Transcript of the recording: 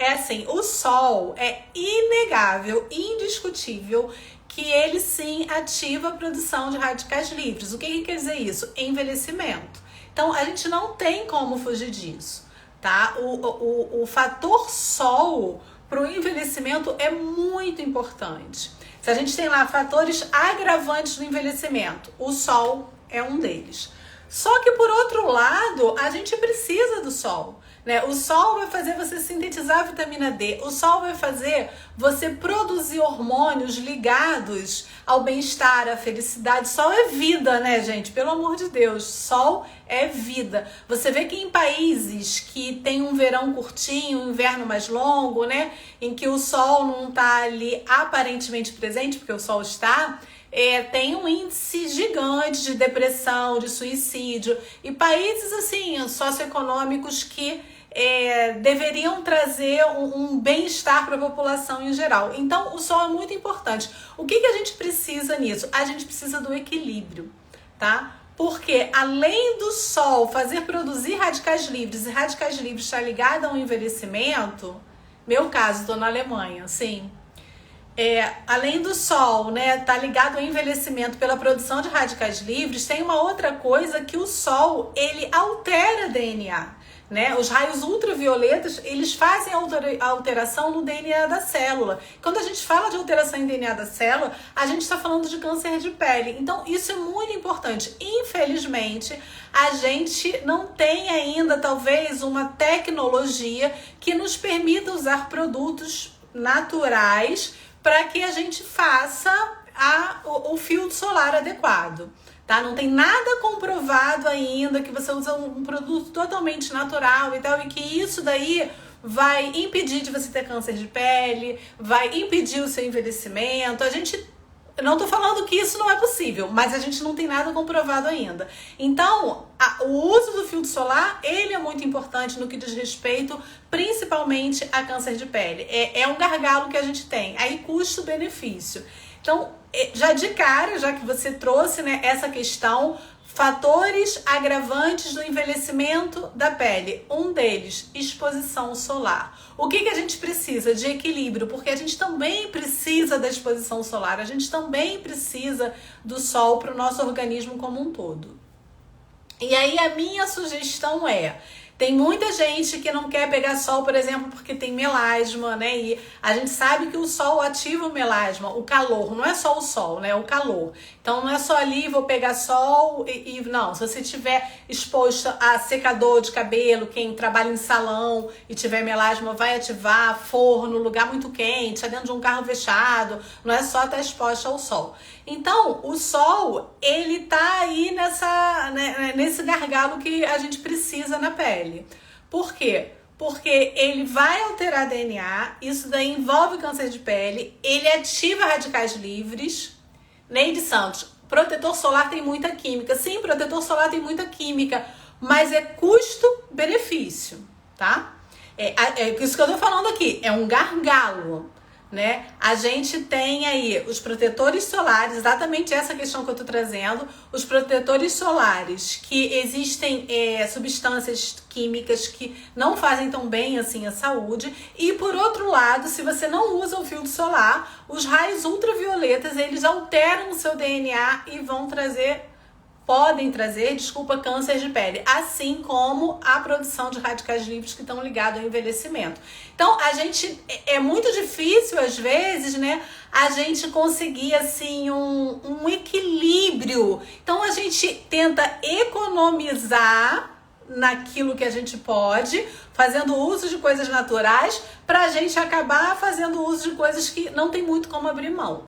é assim, o sol é inegável, indiscutível que ele sim ativa a produção de radicais livres. O que quer dizer isso? Envelhecimento. Então, a gente não tem como fugir disso, tá? O fator sol para o envelhecimento é muito importante. Se a gente tem lá fatores agravantes do envelhecimento, o sol é um deles. Só que, por outro lado, a gente precisa do sol, né? O sol vai fazer você sintetizar a vitamina D, o sol vai fazer você produzir hormônios ligados ao bem-estar, à felicidade. Sol é vida, né, gente? Pelo amor de Deus, sol é vida. Você vê que em países que tem um verão curtinho, um inverno mais longo, né, em que o sol não está ali aparentemente presente, porque o sol está... tem um índice gigante de depressão, de suicídio, e países assim socioeconômicos que deveriam trazer um bem-estar para a população em geral. Então o sol é muito importante. O que a gente precisa nisso? A gente precisa do equilíbrio, tá? Porque além do sol fazer produzir radicais livres, e radicais livres está ligado ao envelhecimento, meu caso, estou na Alemanha, sim. Além do sol, né, tá ligado ao envelhecimento pela produção de radicais livres, tem uma outra coisa que o sol, ele altera DNA, né? Os raios ultravioletas, eles fazem alteração no DNA da célula. Quando a gente fala de alteração em DNA da célula, a gente está falando de câncer de pele. Então, isso é muito importante. Infelizmente, a gente não tem ainda, talvez, uma tecnologia que nos permita usar produtos naturais para que a gente faça o filtro solar adequado, tá? Não tem nada comprovado ainda que você usa um produto totalmente natural e tal, e que isso daí vai impedir de você ter câncer de pele, vai impedir o seu envelhecimento. Eu não tô falando que isso não é possível, mas a gente não tem nada comprovado ainda. Então, o uso do filtro solar, ele é muito importante no que diz respeito, principalmente a câncer de pele. É um gargalo que a gente tem. Aí, custo-benefício. Então, já de cara, já que você trouxe, né, essa questão, fatores agravantes do envelhecimento da pele. Um deles, exposição solar. O que a gente precisa? De equilíbrio, porque a gente também precisa da exposição solar, a gente também precisa do sol para o nosso organismo como um todo. E aí a minha sugestão tem muita gente que não quer pegar sol, por exemplo, porque tem melasma, né? E a gente sabe que o sol ativa o melasma, o calor, não é só o sol, né? O calor. Então não é só ali, vou pegar sol não. Se você estiver exposto a secador de cabelo, quem trabalha em salão e tiver melasma vai ativar, forno, lugar muito quente, dentro de um carro fechado, não é só estar exposto ao sol. Então, o sol, ele tá aí nesse gargalo que a gente precisa na pele. Por quê? Porque ele vai alterar DNA, isso daí envolve câncer de pele, ele ativa radicais livres. Neide Santos, protetor solar tem muita química. Sim, protetor solar tem muita química, mas é custo-benefício, tá? É isso que eu tô falando aqui, é um gargalo, né? A gente tem aí os protetores solares, exatamente essa questão que eu tô trazendo, os protetores solares, que existem substâncias químicas que não fazem tão bem assim a saúde, e por outro lado, se você não usa o filtro solar, os raios ultravioletas, eles alteram o seu DNA e podem trazer, câncer de pele, assim como a produção de radicais livres que estão ligados ao envelhecimento. Então, é muito difícil, às vezes, né, a gente conseguir, assim, um equilíbrio. Então, a gente tenta economizar naquilo que a gente pode, fazendo uso de coisas naturais, para a gente acabar fazendo uso de coisas que não tem muito como abrir mão.